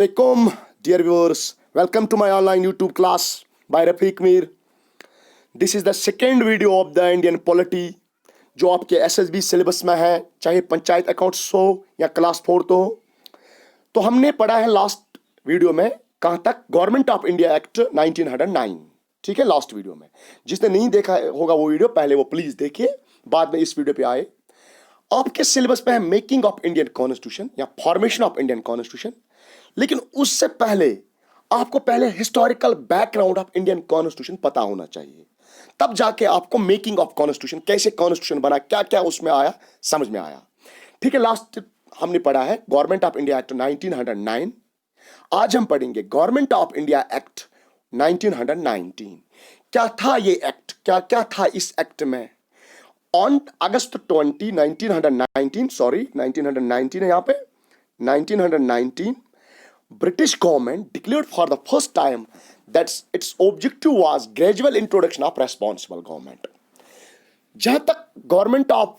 Assalamualaikum, dear viewers. Welcome to my online YouTube class by Rafiq Mir. This is the second video of the Indian polity जो आपके SSB syllabus में है, चाहे panchayat accounts हो या class 4 तो हो। तो हमने पढ़ा है लास्ट वीडियो में कहाँ तक, गवर्नमेंट ऑफ इंडिया एक्ट 1909। ठीक है, लास्ट वीडियो में जिसने नहीं देखा होगा वो वीडियो पहले वो प्लीज देखिए, बाद में इस वीडियो पे आए। आपके सिलेबस में है मेकिंग ऑफ इंडियन कॉन्स्टिट्यूशन या फॉर्मेशन ऑफ इंडियन कॉन्स्टिट्यूशन, लेकिन उससे पहले आपको पहले historical background of Indian constitution पता होना चाहिए, तब जाके आपको मेकिंग ऑफ कॉन्स्टिट्यूशन, कैसे कॉन्स्टिट्यूशन बना, क्या क्या उसमें आया, समझ में आया। ठीक है, लास्ट हमने पढ़ा है गवर्नमेंट ऑफ इंडिया एक्ट 1909। आज हम पढ़ेंगे गवर्नमेंट ऑफ इंडिया एक्ट 1919। क्या था ये एक्ट, क्या क्या था इस एक्ट में। ऑन अगस्त 20 1919 है यहाँ पे 1919, British government declared for the first time that its objective was gradual introduction of responsible government। जहां तक गवर्नमेंट ऑफ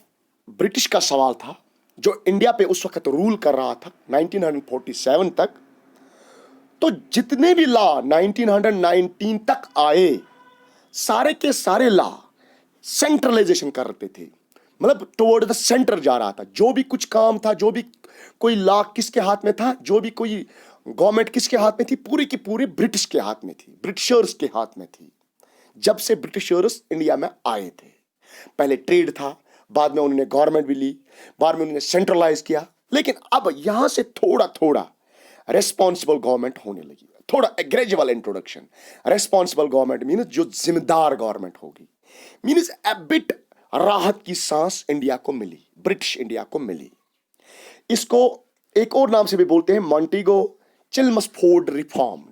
ब्रिटिश का सवाल था, जो इंडिया पे उस वक्त रूल कर रहा था 1947 तक, तो जितने भी लॉ 1919 तक आए, सारे के सारे लॉ सेंट्रलाइजेशन करते थे, मतलब टुवर्ड द सेंटर जा रहा था। जो भी कुछ काम था, जो भी कोई लॉ किसके हाथ में था, जो भी कोई गवर्नमेंट किसके हाथ में थी, पूरी की पूरी ब्रिटिश के हाथ में थी, ब्रिटिशर्स के हाथ में थी। जब से ब्रिटिशर्स इंडिया में आए थे, पहले ट्रेड था, बाद में उन्होंने गवर्नमेंट भी ली, बाद में उन्होंने सेंट्रलाइज किया, लेकिन अब यहां से थोड़ा थोड़ा रेस्पॉन्सिबल गवर्नमेंट होने लगी, थोड़ा gradual introduction. Responsible government means जो जिम्मेदार गवर्नमेंट होगी, मीन्स ए बिट राहत की सांस इंडिया को मिली, ब्रिटिश इंडिया को मिली। इसको एक और नाम से भी बोलते हैं मॉन्टेगो चिल्मसफोर्ड रिफॉर्म।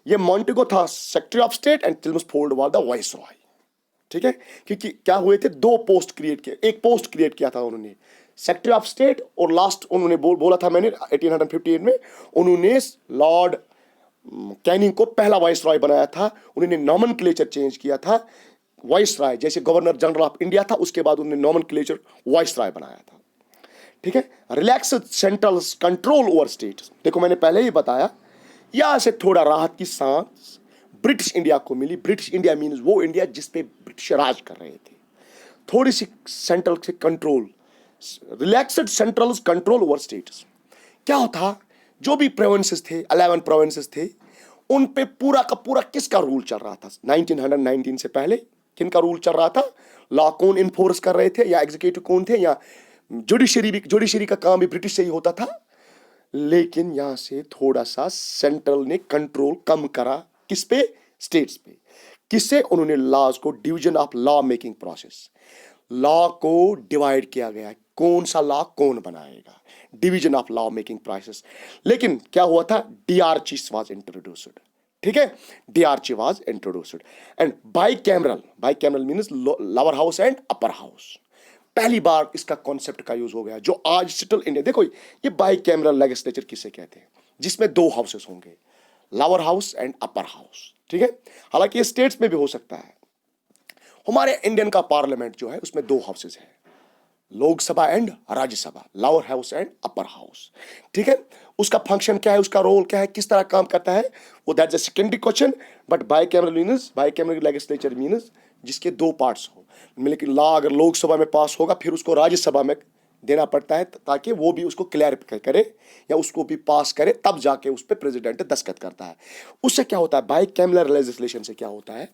ये मॉन्टेगो था secretary of state and Chelmsford was the viceroy. ठीक है, क्योंकि क्या हुए थे, दो पोस्ट क्रिएट किए, एक पोस्ट क्रिएट किया था उन्होंने सेक्रेटरी ऑफ स्टेट, और लास्ट उन्होंने बोला था मैंने 1858 में उन्होंने लॉर्ड कैनिंग को पहला वाइसरॉय बनाया था। उन्होंने नॉमेनक्लेचर चेंज किया था, वाइसरॉय जैसे गवर्नर जनरल ऑफ इंडिया था, उसके बाद उन्होंने नॉमेनक्लेचर वाइसरॉय बनाया था। ठीक है, relax central control over states. देखो मैंने पहले ही बताया, यहां से थोड़ा राहत की सांस ब्रिटिश इंडिया को मिली। ब्रिटिश इंडिया मीन्स वो इंडिया जिस पे ब्रिटिश राज कर रहे थे। थोड़ी सी सेंट्रल से control, relaxed central control over states. क्या होता, जो भी प्रोविंसेस थे, 11 प्रोविंसेस थे, उन पे पूरा का पूरा किसका रूल चल रहा था 1919 से पहले, किनका रूल चल रहा था। लॉ कौन इन्फोर्स कर रहे थे, या एग्जीक्यूटिव कौन थे, या जुडिशरी का काम भी ब्रिटिश से ही होता था। लेकिन यहां से थोड़ा सा सेंट्रल ने कंट्रोल कम करा, किस पे, स्टेट्स पे। किससे, उन्होंने लॉज को, division of law making process, law को डिवाइड किया गया, कौन सा लॉ कौन बनाएगा, division of law making process. लेकिन क्या हुआ था, डीआरची वाज इंट्रोड्यूस्ड। ठीक है, dyarchy was introduced and bicameral means lower house and upper house. पहली बार इसका कॉन्सेप्ट का यूज हो गया, जो आज स्टिल इंडिया। देखो ये बाइकैमरल लेजिस्लेचर किसे कहते हैं, जिसमें दो हाउसेस होंगे, lower house and upper house. ठीक है, हालांकि ये स्टेट्स में भी हो सकता है। हमारे इंडियन का पार्लियामेंट जो है उसमें दो हाउसेस है, Lok Sabha and Rajya Sabha, lower house and upper house. ठीक है, उसका फंक्शन क्या है, उसका रोल क्या है, किस तरह काम करता है, वो that's a secondary question. But bicameral legislature means जिसके दो पार्ट्स हो। लेकिन लॉ अगर लोकसभा में पास होगा, फिर उसको राज्यसभा में देना पड़ता है, ताकि वो भी उसको क्लैरिफाई करे या उसको भी पास करे, तब जाके उस पर प्रेसिडेंट दस्तखत करता है। उससे क्या होता है, बाइकैमरल लेजिस्लेशन से क्या होता है,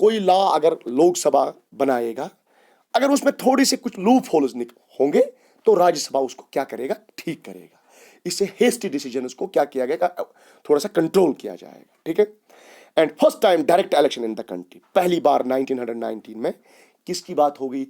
कोई लॉ अगर लोकसभा बनाएगा, अगर उसमें थोड़ी सी कुछ लूप होल्स होंगे, तो राज्यसभा उसको क्या करेगा, ठीक करेगा। इससे हेस्टी डिसीजन उसको क्या किया गया, थोड़ा सा कंट्रोल किया जाएगा। ठीक है, and first time direct election in the country. पहली बार 1919 में किसकी बात हो गई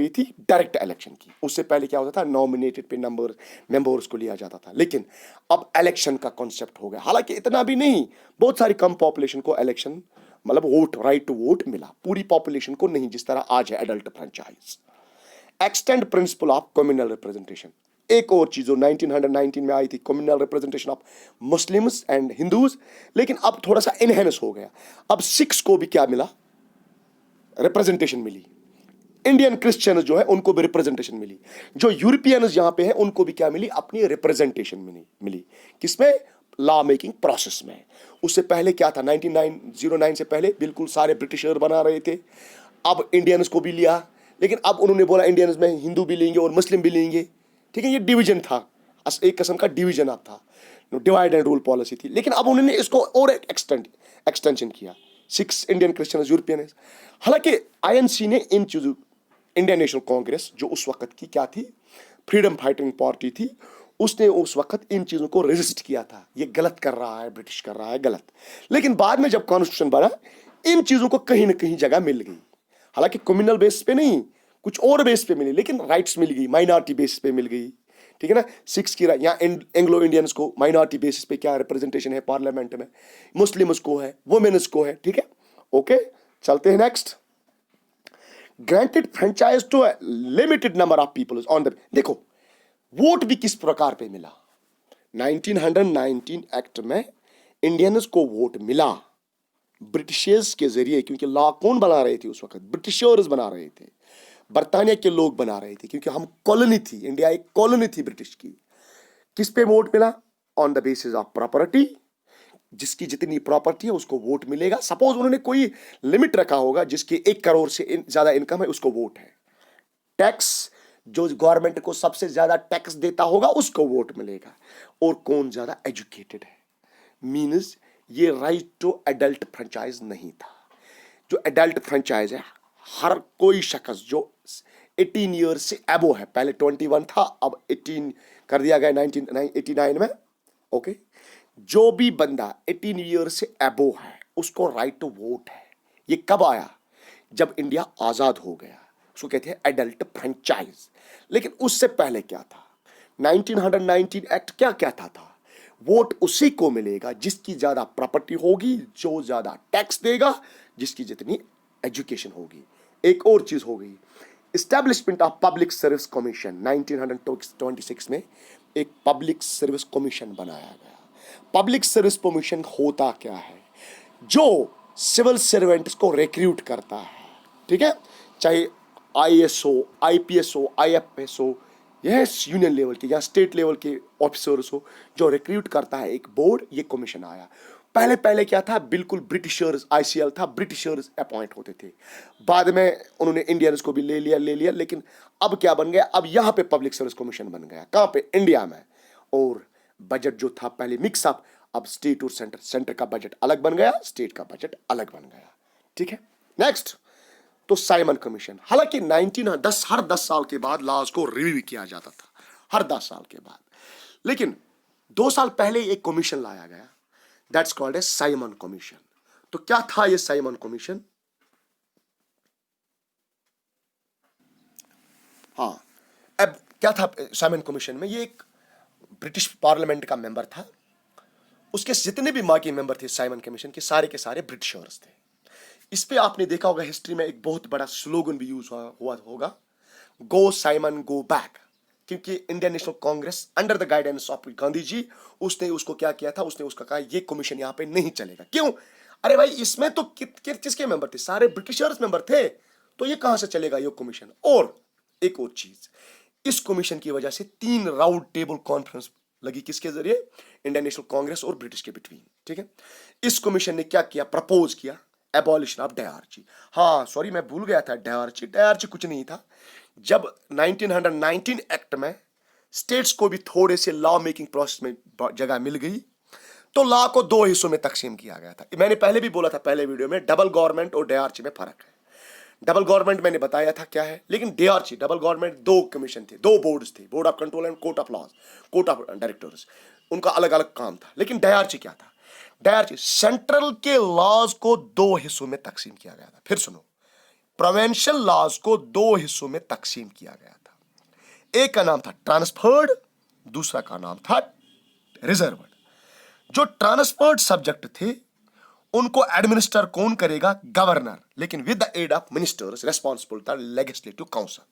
थी, डायरेक्ट इलेक्शन की। उससे पहले क्या होता था, नॉमिनेटेड पे मेंबर्स को लिया जाता था, लेकिन अब इलेक्शन का कॉन्सेप्ट हो गया। हालांकि इतना भी नहीं, बहुत सारी कम पॉपुलेशन को इलेक्शन, मतलब वोट, राइट टू वोट मिला, पूरी पॉपुलेशन को नहीं, जिस तरह आज है adult franchise. Extend principle of communal representation, एक और चीज जो 1919 में आई थी, communal representation of Muslims and Hindus, लेकिन अब थोड़ा सा इनहेंस हो गया। अब सिक्स को भी क्या मिला, रिप्रेजेंटेशन मिली। इंडियन क्रिश्चियंस जो है उनको भी रिप्रेजेंटेशन मिली, जो यूरोपियंस यहां पे हैं उनको भी क्या मिली, अपनी रिप्रेजेंटेशन मिली किसमें, लॉ मेकिंग प्रोसेस में। उससे पहले क्या था, 1909 से पहले बिल्कुल सारे ब्रिटिशर बना रहे थे, अब इंडियंस को भी लिया, लेकिन अब उन्होंने बोला इंडियंस में हिंदू भी लेंगे और मुस्लिम भी लेंगे, ठीक है, ये डिवीजन था, एक किस्म का डिवीजन अब था, डिवाइड एंड रूल पॉलिसी थी, लेकिन अब उन्होंने इसको और एक्सटेंशन किया, 6 इंडियन क्रिश्चियन यूरोपियन। हालांकि आईएनसी ने इन चीजों, इंडियन नेशनल कांग्रेस जो उस वक्त की क्या थी, फ्रीडम फाइटिंग पार्टी थी, उसने उस वक्त इन चीजों को रेजिस्ट किया था, ये गलत कर रहा है, ब्रिटिश कर रहा है गलत। लेकिन बाद में जब कॉन्स्टिट्यूशन बना, इन चीजों को कहीं ना कहीं जगह मिल गई, हालांकि कम्युनल बेस पे नहीं, कुछ और बेस पे मिली, लेकिन राइट्स मिल गई, माइनॉरिटी बेस पे मिल गई, ठीक है ना। 6 की यहाँ एंग्लो इंडियंस को माइनॉरिटी बेसिस पे क्या रिप्रेजेंटेशन है पार्लियामेंट में, मुस्लिम्स को है, वुमेन्स को है, ठीक है। ओके, चलते हैं next. Granted franchise to limited number of people on the, देखो वोट भी किस प्रकार पे मिला, 1919 एक्ट में इंडियंस को वोट मिला ब्रिटिशर्स के जरिए, क्योंकि लॉ कौन बना रहे थे उस वक्त, ब्रिटिशर्स बना रहे थे, बर्तानिया के लोग बना रहे थे, क्योंकि हम कॉलोनी थी, इंडिया एक कॉलोनी थी ब्रिटिश की। किस पे वोट मिला, on the basis of property, जिसकी जितनी प्रॉपर्टी है उसको वोट मिलेगा। सपोज उन्होंने कोई लिमिट रखा होगा, जिसकी 1 करोड़ से ज्यादा इनकम है उसको वोट है। टैक्स, जो गवर्नमेंट को सबसे ज्यादा टैक्स देता होगा उसको वोट मिलेगा, और कौन ज्यादा एजुकेटेड है, मीन्स ये राइट टू एडल्ट फ्रेंचाइज नहीं था। जो एडल्ट फ्रेंचाइज है, हर कोई शख्स जो 18 ईयर्स से एबो है, पहले 21 था, अब 18 कर दिया गया 1989 में। ओके, जो भी बंदा 18 ईयर्स से एबो है उसको राइट टू वोट है। ये कब आया, जब इंडिया आजाद हो गया, उसको कहते हैं एडल्ट फ्रेंचाइज। लेकिन उससे पहले क्या था, 1919 एक्ट क्या कहता था, वोट उसी को मिलेगा जिसकी ज्यादा प्रॉपर्टी होगी, जो ज्यादा टैक्स देगा, जिसकी जितनी एजुकेशन होगी। एक और चीज हो गई, establishment of public service commission, 1926 में एक पब्लिक सर्विस कमीशन बनाया गया। पब्लिक सर्विस कमीशन होता क्या है, जो सिविल सर्वेंट्स को रिक्रूट करता है, ठीक है, चाहे आईएएस हो, आईपीएस हो, आईएफएस हो, यह यूनियन लेवल के या स्टेट लेवल के ऑफिसर्स हो, जो रिक्रूट करता है एक बोर्ड, ये कमीशन आया। पहले पहले क्या था, बिल्कुल ब्रिटिशर्स, आईसीएल था, ब्रिटिशर्स अपॉइंट होते थे, बाद में उन्होंने इंडियंस को भी ले लिया, लेकिन अब क्या बन गया, अब यहां पे पब्लिक सर्विस कमीशन बन गया, कहां पे, इंडिया में। और बजट जो था पहले मिक्स अप, अब स्टेट और सेंटर का बजट अलग बन गया, स्टेट का बजट अलग बन गया, ठीक है। नेक्स्ट, तो साइमन कमीशन, हालांकि 1910 हर 10 साल के बाद लॉज को रिव्यू किया जाता था, हर 10 साल के बाद, लेकिन 2 साल पहले एक कमीशन लाया गया, that's called A Simon commission. तो क्या था ये साइमन कमीशन, हाँ, अब क्या था साइमन कमीशन में, ये एक ब्रिटिश पार्लियामेंट का मेंबर था, उसके जितने भी बाकी मेंबर थे साइमन कमीशन के सारे ब्रिटिशर्स थे। इस पे आपने देखा होगा हिस्ट्री में एक बहुत बड़ा स्लोगन भी यूज हुआ होगा, गो साइमन गो बैक, क्योंकि Indian National Congress under the guidance of Gandhi ji, उसने उसको क्या किया था, उसने उसका कहा ये कमीशन यहां पे नहीं चलेगा। क्यों, अरे भाई इसमें तो किसके मेंबर थे, सारे ब्रिटिशर्स मेंबर थे, तो ये कहां से चलेगा ये कमीशन। और एक और चीज, इस कमीशन की वजह से 3 राउंड टेबल कॉन्फ्रेंस लगी, किसके जरिए, इंडियन नेशनल कांग्रेस और ब्रिटिश के बिटवीन, ठीक है। इस कमीशन ने क्या किया, प्रपोज किया एबॉलिशन ऑफ डायरची। हाँ सॉरी, मैं भूल गया था, डायरची कुछ नहीं था। जब 1919 एक्ट में स्टेट्स को भी थोड़े से लॉ मेकिंग प्रोसेस में जगह मिल गई, तो लॉ को 2 हिस्सों में तकसीम किया गया था। मैंने पहले भी बोला था पहले वीडियो में, डबल गवर्नमेंट और डायरची में फर्क है। डबल गवर्नमेंट मैंने बताया था क्या है, लेकिन डीआरसी डबल गवर्नमेंट 2 कमीशन थे, 2 बोर्ड्स थे, board of control and court of laws, court of directors, उनका अलग अलग काम था। लेकिन डीआरसी क्या था, डीआरसी सेंट्रल के लॉज को 2 हिस्सों में तकसीम किया गया था। फिर सुनो, प्रोविंशियल लॉज को 2 हिस्सों में तकसीम किया गया था। एक का नाम था ट्रांसफर्ड, दूसरा का नाम था रिजर्व्ड। जो ट्रांसफर्ड सब्जेक्ट थे उनको एडमिनिस्टर कौन करेगा, गवर्नर, लेकिन with the aid of ministers responsible था लेजिस्लेटिव काउंसिल।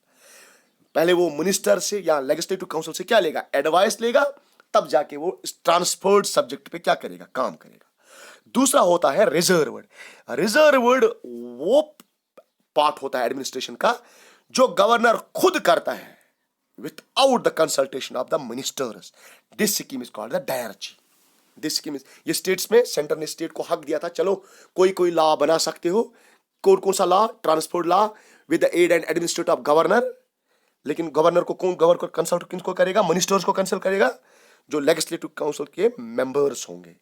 पहले वो मिनिस्टर से या लेजिस्लेटिव काउंसिल से क्या लेगा, एडवाइस लेगा, तब जाके वो इस ट्रांसफर्ड सब्जेक्ट पे क्या करेगा, काम करेगा। दूसरा होता है रिजर्व्ड। रिजर्व्ड वो पार्ट होता है एडमिनिस्ट्रेशन का जो गवर्नर खुद करता है without the consultation of the ministers, this scheme is called the dyarchy. This scheme is, ये स्टेट्स में सेंटर ने स्टेट को हक दिया था, चलो कोई कोई लॉ बना सकते हो, कौन सा law, transport law with the aid and administrate of governor. लेकिन गवर्नर को कौन, गवर्नर को कंसल्ट किसको करेगा, मिनिस्टर्स को कंसल्ट करेगा, जो लेजिस्लेटिव काउंसिल के मेंबर्स होंगे।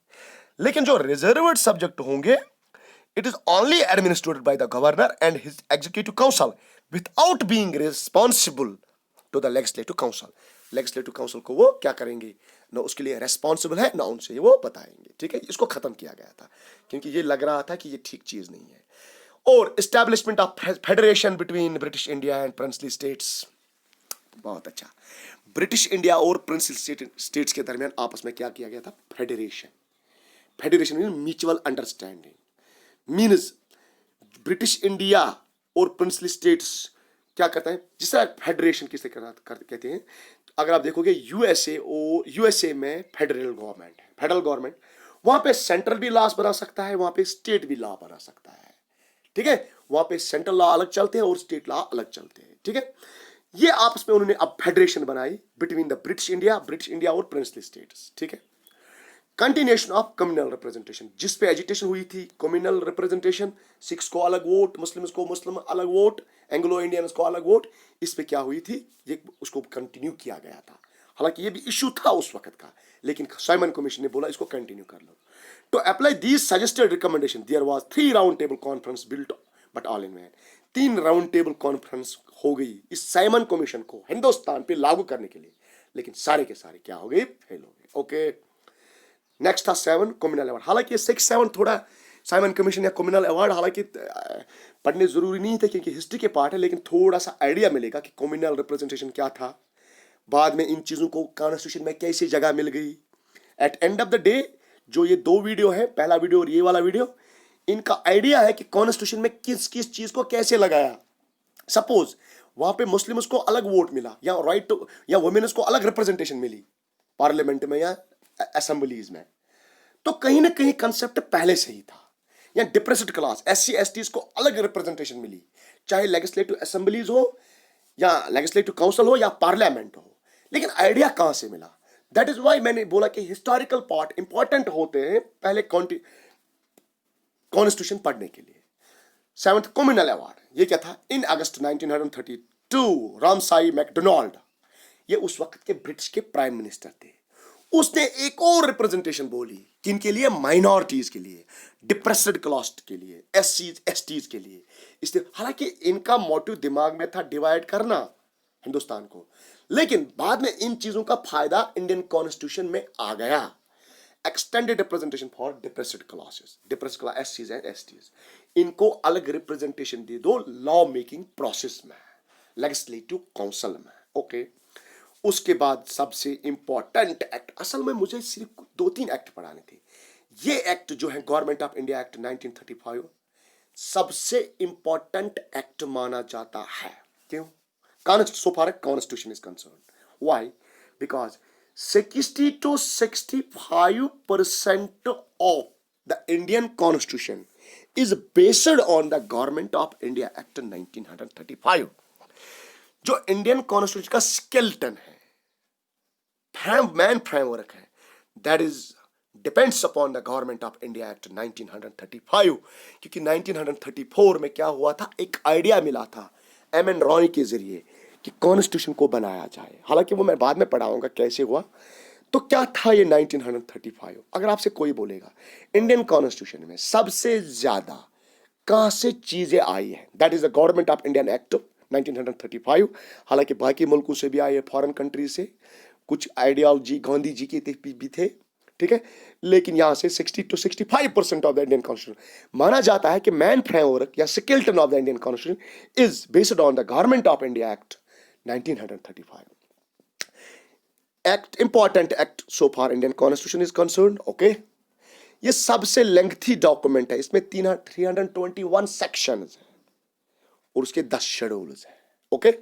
लेकिन जो रिजर्व्ड सब्जेक्ट होंगे, it is only administered by the governor and his executive council without being responsible to the legislative council. Legislative council को वो क्या करेंगे, ना उसके लिए रेस्पॉन्सिबल है, ना उनसे वो बताएंगे। ठीक है, इसको खत्म किया गया था क्योंकि ये लग रहा था कि ये ठीक चीज नहीं है। और establishment of federation between British India and princely states, बहुत अच्छा। ब्रिटिश इंडिया और प्रिंसली स्टेट्स के दरमियान आपस में क्या किया गया था, federation. Federation mean mutual understanding, means British India और प्रिंसली स्टेट्स क्या करता है, जिस तरह फेडरेशन किसे कहते हैं। अगर आप देखोगे यूएसए में फेडरल गवर्नमेंट है, फेडरल गवर्नमेंट, वहां पे सेंट्रल भी लॉस बना सकता है, वहां पे स्टेट भी लॉ बना सकता है। ठीक है, वहां पे सेंट्रल लॉ अलग चलते हैं और स्टेट लॉ अलग चलते हैं। ठीक है, ये आपस में उन्होंने अब फेडरेशन बनाई बिटवीन द ब्रिटिश इंडिया और प्रिंसली स्टेट्स। ठीक है, कंटिन्यूएशन ऑफ कम्युनल रिप्रेजेंटेशन, जिस पे एजिटेशन हुई थी, कम्युनल रिप्रेजेंटेशन, सिख्स को अलग वोट, मुस्लिम्स को मुस्लिम अलग वोट, एंग्लो इंडियंस को अलग वोट, इस पे क्या हुई थी, ये उसको कंटिन्यू किया गया था। हालांकि ये भी इश्यू था उस वक्त का, लेकिन साइमन कमीशन ने बोला इसको कंटिन्यू कर लो। To apply these suggested recommendation there was 3 round table conference built but all in vain. 3 round table conference हो गई इस साइमन कमीशन को हिंदुस्तान पे लागू करने के लिए, लेकिन सारे के सारे क्या हो गए, फेल हो गए। ओके, नेक्स्ट था 7 कम्युनल अवार्ड। हालांकि 6-7 थोड़ा साइमन कमीशन या कम्युनल अवार्ड हालांकि पढ़ने जरूरी नहीं थे क्योंकि हिस्ट्री के पार्ट है, लेकिन थोड़ा सा आइडिया मिलेगा कि कम्युनल रिप्रेजेंटेशन क्या था, बाद में इन चीज़ों को कॉन्स्टिट्यूशन में कैसे जगह मिल गई। At end of the day जो ये 2 वीडियो है, पहला वीडियो और ये वाला वीडियो, इनका आइडिया है कि कॉन्स्टिट्यूशन में किस किस चीज़ को कैसे लगाया। सपोज वहां पे मुस्लिम्स को अलग वोट मिला, या राइट टू, या वुमेन्स को अलग रिप्रेजेंटेशन मिली पार्लियामेंट में या असेंबलीज में, तो कहीं ना कहीं कंसेप्ट पहले से ही था। या डिप्रेस्ड क्लास SC STs को अलग रिप्रेजेंटेशन मिली, चाहे लेजिस्लेटिव असेंबलीज हो या लेजिस्लेटिव काउंसिल हो या पार्लियामेंट हो, लेकिन आइडिया कहां से मिला। दैट इज वाई मैंने बोला कि हिस्टोरिकल पार्ट इंपॉर्टेंट होते हैं पहले कॉन्स्टिट्यूशन पढ़ने के लिए। 7th कम्युनल अवार्ड, ये क्या था, इन अगस्त 1932 रामसाई मैकडोनाल्ड, ये उस वक्त के ब्रिटिश के प्राइम मिनिस्टर थे, उसने एक और रिप्रेजेंटेशन बोली, किनके लिए, माइनॉरिटीज के लिए, डिप्रेस्ड क्लास के लिए, SCs STs के लिए। इसलिए हालांकि इनका मोटिव दिमाग में था डिवाइड करना हिंदुस्तान को, लेकिन बाद में इन चीजों का फायदा इंडियन कॉन्स्टिट्यूशन में आ गया। Extended representation for depressed classes, depressed class SCs and STs, इनको अलग रिप्रेजेंटेशन दे दो लॉ मेकिंग प्रोसेस में, लेजिस्लेटिव काउंसिल में। ओके, उसके बाद सबसे इंपॉर्टेंट एक्ट, असल में मुझे सिर्फ 2-3 एक्ट पढ़ाने थे। ये एक्ट जो है गवर्नमेंट ऑफ इंडिया एक्ट 1935 सबसे इंपॉर्टेंट एक्ट माना जाता है। क्यों? So far constitution is concern, why, because 60 to 65% of the Indian Constitution is based on the Government of India Act 1935, जो इंडियन कॉन्स्टिट्यूशन का स्केलेटन है, मैन फ्रेमवर्क है, that is depends upon the government of India act 1935। क्योंकि 1934 में क्या हुआ था, एक आइडिया मिला था MN रॉय के जरिए कि कॉन्स्टिट्यूशन को बनाया जाए। हालांकि वो मैं बाद में पढ़ाऊंगा कैसे हुआ। तो क्या था ये 1935। अगर आपसे कोई बोलेगा इंडियन कॉन्स्टिट्यूशन में सबसे ज्यादा कहां से चीजें आई है, that is the government of Indian act 1935। हालांकि बाकी मुल्कों से भी आए हैं, फॉरेन कंट्री से, कुछ आइडियोलॉजी गांधी जी के भी थे, ठीक है, लेकिन यहां से 60 to 65% of the Indian constitution माना जाता है कि मैन फ्रेमवर्क या skeleton of the Indian constitution is based on the government of India act 1935। Act, important act so far Indian constitution is concerned. Okay, ये सबसे लेंथी डॉक्यूमेंट है, इसमें 321 sections हैं और उसके 10 शेड्यूल्स हैं। ओके,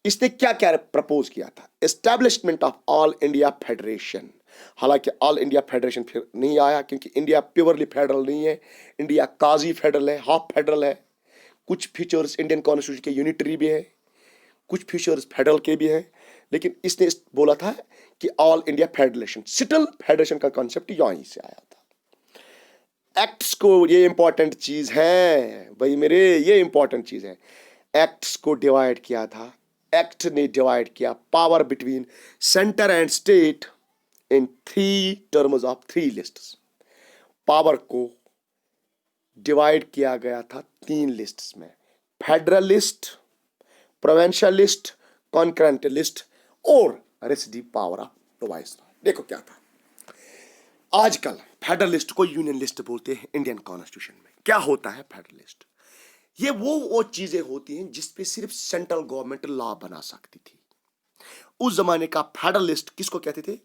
इसने क्या क्या प्रपोज किया था, establishment of all India federation. हालांकि ऑल इंडिया फेडरेशन फिर नहीं आया क्योंकि इंडिया प्योरली फेडरल नहीं है, इंडिया काजी फेडरल है, हाफ फेडरल है, कुछ फीचर्स इंडियन कॉन्स्टिट्यूशन के यूनिटरी भी है, कुछ फीचर्स फेडरल के भी है, लेकिन इसने बोला था कि all India federation, Seattle federation का कॉन्सेप्ट यहीं से आया था। एक्ट्स को, ये इंपॉर्टेंट चीज है भाई मेरे, ये इंपॉर्टेंट चीज है, एक्ट्स को डिवाइड किया था। एक्ट ने डिवाइड किया power between centre and state in 3 terms of 3 lists. Power को डिवाइड किया गया था 3 लिस्ट्स में, federal list, provincial list, concurrent list और रेसिडिव पावर ऑफ द वाइसरॉय। देखो क्या था, आजकल फेडरल लिस्ट को यूनियन लिस्ट बोलते हैं इंडियन कॉन्स्टिट्यूशन में। क्या होता है फेडरल लिस्ट? ये वो चीजें होती हैं जिसपे सिर्फ सेंट्रल गवर्नमेंट लॉ बना सकती थी। उस जमाने का फेडरल लिस्ट किसको कहते थे?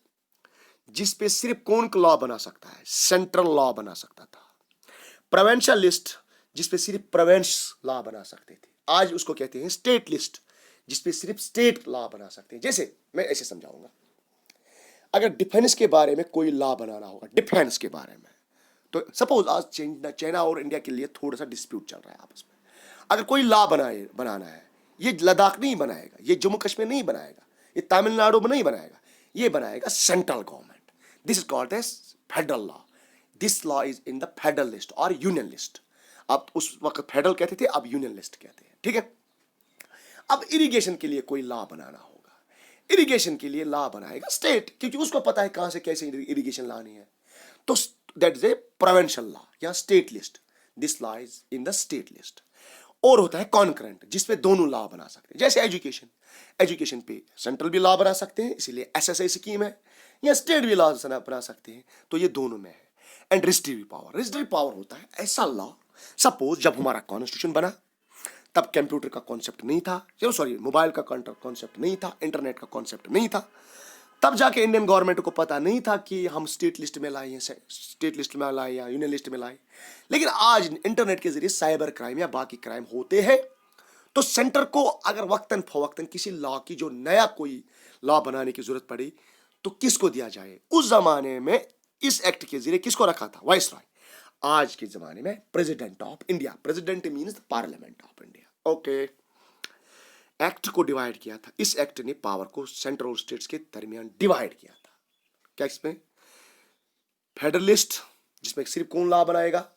जिसपे सिर्फ कौन लॉ बना सकता है? सेंट्रल लॉ बना सकता था। प्रोविंशियल लिस्ट जिसपे सिर्फ प्रोविंस लॉ बना सकते थे, आज उसको कहते हैं स्टेट लिस्ट, जिसपे सिर्फ स्टेट लॉ बना सकते हैं। जैसे मैं ऐसे समझाऊंगा, अगर डिफेंस के बारे में कोई लॉ बनाना होगा, डिफेंस के बारे में, तो सपोज आज चाइना और इंडिया के लिए थोड़ा सा डिस्प्यूट चल रहा है आपस में, अगर कोई लॉ बनाना है, ये लद्दाख नहीं बनाएगा, ये जम्मू कश्मीर नहीं बनाएगा, ये तमिलनाडु में नहीं बनाएगा, ये बनाएगा central government. This is called as federal law. This law is in the federal list और यूनियन लिस्ट। अब उस वक्त फेडरल कहते थे, अब यूनियन लिस्ट कहते हैं, ठीक है। अब इरिगेशन के लिए कोई लॉ बनाना होगा, इरिगेशन के लिए लॉ बनाएगा स्टेट, क्योंकि उसको पता है कहां से कैसे इरिगेशन लानी है, तो that is a provincial law या state list. This law is in the state list. और होता है कॉन्करेंट, जिसपे दोनों लॉ बना सकते हैं। जैसे एजुकेशन, एजुकेशन पे सेंट्रल भी लॉ बना सकते हैं, इसीलिए एसएसए स्कीम है, या स्टेट भी लॉ बना सकते हैं, तो ये दोनों में है। And restrictive power, restrictive power होता है ऐसा लॉ, सपोज जब हमारा कॉन्स्टिट्यूशन बना तब कंप्यूटर का कॉन्सेप्ट नहीं था, सॉरी मोबाइल का कॉन्सेप्ट नहीं था, इंटरनेट का कॉन्सेप्ट नहीं था, तब जाके इंडियन गवर्नमेंट को पता नहीं था कि हम स्टेट लिस्ट में लाए, स्टेट लिस्ट में लाए या यूनियन लिस्ट में लाए। लेकिन आज इंटरनेट के जरिए साइबर क्राइम या बाकी क्राइम होते हैं, तो सेंटर को अगर वक्तन फवक्तन किसी लॉ की, जो नया कोई लॉ बनाने की जरूरत पड़ी, तो किसको दिया जाए? उस जमाने में इस एक्ट के जरिए किसको रखा था? वाइसरॉय। आज के जमाने में president of India, president means parliament of India. Okay, act को डिवाइड किया था। इस एक्ट ने पावर को सेंट्रल और स्टेट्स के दरमियान डिवाइड किया था। क्या इसमें? फेडरल लिस्ट जिसमें सिर्फ कौन लॉ बनाएगा?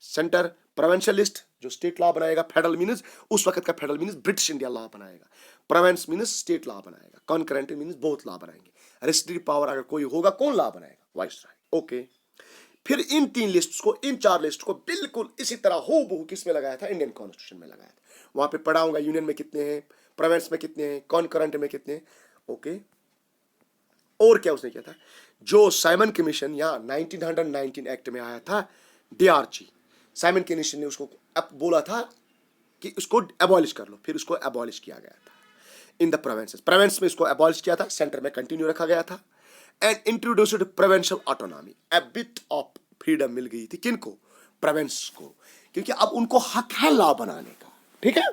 सेंटर। प्रोविंशियल लिस्ट जो स्टेट लॉ बनाएगा। फेडरल मीन्स उस वक्त का federal means British India law बनाएगा। प्रोविंस मीन्स स्टेट लॉ बनाएगा। कॉन्करेंट मीन्स बोथ लॉ बनाएंगे। रेस्ट्रिक्टिव पावर अगर कोई होगा, कौन लॉ बनाएगा? वाइसरॉय। ओके, फिर इन 3 लिस्ट को, इन 4 लिस्ट को बिल्कुल इसी तरह हो बहु किस में लगाया था? इंडियन कॉन्स्टिट्यूशन में लगाया था। वहां पे पढ़ाऊंगा यूनियन में कितने हैं, प्रोविंस में कितने हैं, कॉन्करेंट में कितने हैं। ओके, और क्या उसने किया था? जो साइमन कमीशन या 1919 एक्ट में आया था, डीआरजी, साइमन कमीशन ने उसको अब बोला था कि उसको एबॉलिश कर लो, फिर उसको एबॉलिश किया गया था इन द प्रोविंसेस। प्रोविंस में इसको एबॉलिश किया था, सेंटर में कंटिन्यू रखा गया था। And introduced provincial autonomy, a bit of freedom मिल गई थी किनको? प्रोविंस को, क्योंकि अब उनको हक है लॉ बनाने का, ठीक है।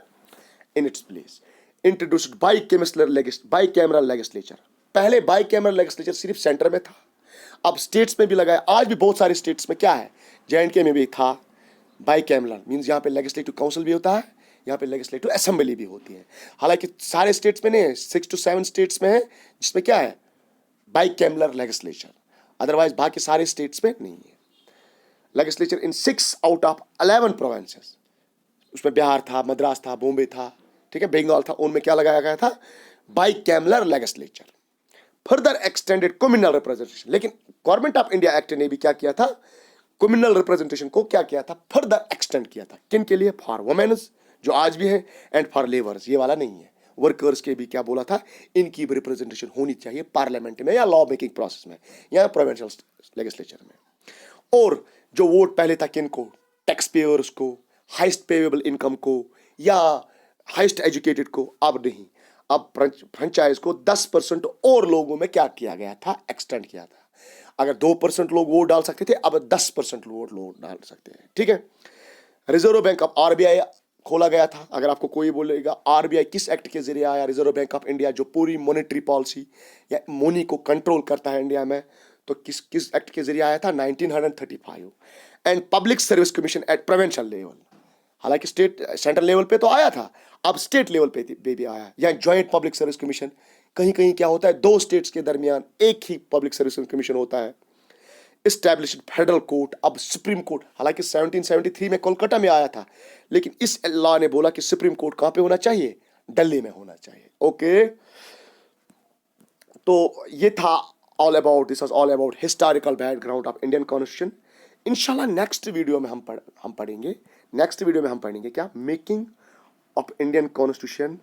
In its place introduced bicameral legislature. पहले बाइकैमरल लेजिस्लेचर सिर्फ सेंटर में था, अब स्टेट्स में भी लगाया। आज भी बहुत सारे स्टेट्स में क्या है, जेएंडके में भी था बाइकैमरल, मींस यहाँ पे लेजिस्लेटिव काउंसिल भी होता है, यहाँ पे लेजिस्लेटिव असेंबली भी होती है। हालांकि सारे स्टेट्स में नहीं है, 6 to 7 स्टेट्स में है जिसमें क्या है? Bicameral legislature. अदरवाइज बाकी सारे स्टेट्स में नहीं है legislature. In 6 out of 11 provinces, उसमें बिहार था, मद्रास था, बॉम्बे था, ठीक है, बंगाल था, उनमें क्या लगाया गया था? Bicameral legislature. Further extended communal representation. लेकिन गवर्नमेंट ऑफ इंडिया एक्ट ने भी क्या किया था? कम्युनल रिप्रेजेंटेशन को क्या किया था? फर्दर एक्सटेंड किया था। किन के लिए? फॉर वुमेन्स, जो आज भी है, एंड फॉर लेबर्स, ये वाला नहीं है, वर्कर्स के भी क्या बोला था? इनकी भी रिप्रेजेंटेशन होनी चाहिए पार्लियामेंट में या लॉ मेकिंग प्रोसेस में या प्रोविंशियल लेजिस्लेचर में। और जो वोट पहले था किनको? टैक्स पेयर्स को, हाईएस्ट पेएबल इनकम को या हाईएस्ट एजुकेटेड को। अब नहीं, अब फ्रेंचाइज को 10% और लोगों में क्या किया गया था? एक्सटेंड किया था। अगर 2% लोग वोट डाल सकते थे, अब 10% वोट लोग डाल सकते हैं, ठीक है। रिजर्व बैंक ऑफ आरबीआई खोला गया था। अगर आपको कोई बोलेगा आरबीआई किस एक्ट के जरिए आया? रिजर्व बैंक ऑफ इंडिया, जो पूरी मॉनेटरी पॉलिसी या मनी को कंट्रोल करता है इंडिया में, तो किस एक्ट के जरिए आया था? 1935। And public service commission at provincial level. हालांकि स्टेट सेंट्रल लेवल पे तो आया था, अब स्टेट लेवल पे भी आया, या जॉइंट पब्लिक सर्विस कमीशन। कहीं कहीं क्या होता है, दो स्टेट्स के दरमियान एक ही पब्लिक सर्विस कमीशन होता है। इस्टेब्लिश फेडरल कोर्ट, अब सुप्रीम कोर्ट, हालांकि 1773 में कोलकाता में आया था, लेकिन इस लॉ ने बोला कि सुप्रीम कोर्ट कहां पे होना चाहिए, दिल्ली में होना चाहिए। ओके, तो ये था all about, this was all about historical background of Indian constitution. इंशाल्लाह नेक्स्ट वीडियो में हम पढ़ेंगे, नेक्स्ट वीडियो में हम पढ़ेंगे क्या, making of Indian constitution.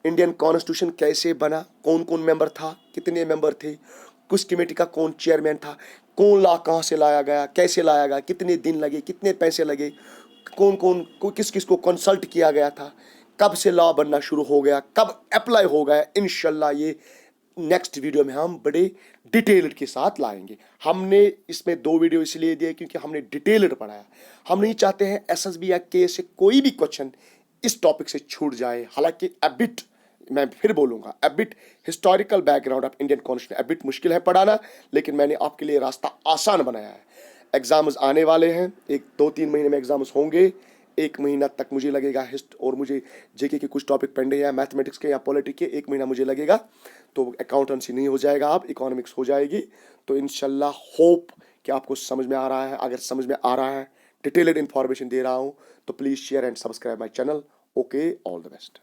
Indian constitution कैसे बना, कौन कौन मेंबर था, कितने मेंबर थे, किस कमेटी का कौन चेयरमैन था, कौन लॉ कहाँ से लाया गया, कैसे लाया गया, कितने दिन लगे, कितने पैसे लगे, कौन कौन को किस किस को कंसल्ट किया गया था, कब से लॉ बनना शुरू हो गया, कब अप्लाई हो गया। इंशाल्लाह ये नेक्स्ट वीडियो में हम बड़े डिटेल्ड के साथ लाएंगे। हमने इसमें 2 वीडियो इसलिए दिए क्योंकि हमने डिटेल्ड पढ़ाया। हम नहीं चाहते हैं एसएसबी या के से कोई भी क्वेश्चन इस टॉपिक से छूट जाए। हालांकि अबिट, मैं फिर बोलूंगा, a bit historical background of Indian constitution a bit मुश्किल है पढ़ाना, लेकिन मैंने आपके लिए रास्ता आसान बनाया है। एग्जाम्स आने वाले हैं, 1-2-3 महीने में एग्जाम्स होंगे। 1 महीना तक मुझे लगेगा हिस्ट और मुझे जेके के कुछ टॉपिक पेंडिंग है, मैथमेटिक्स के या पॉलिटिक्स के, 1 महीना मुझे लगेगा। तो अकाउंटेंसी नहीं हो जाएगा, अब इकोनॉमिक्स हो जाएगी। तो इंशाल्लाह होप कि आपको समझ में आ रहा है। अगर समझ में आ रहा है, डिटेल्ड इन्फॉर्मेशन दे रहा हूँ, तो please share and subscribe my channel. Okay, all the best.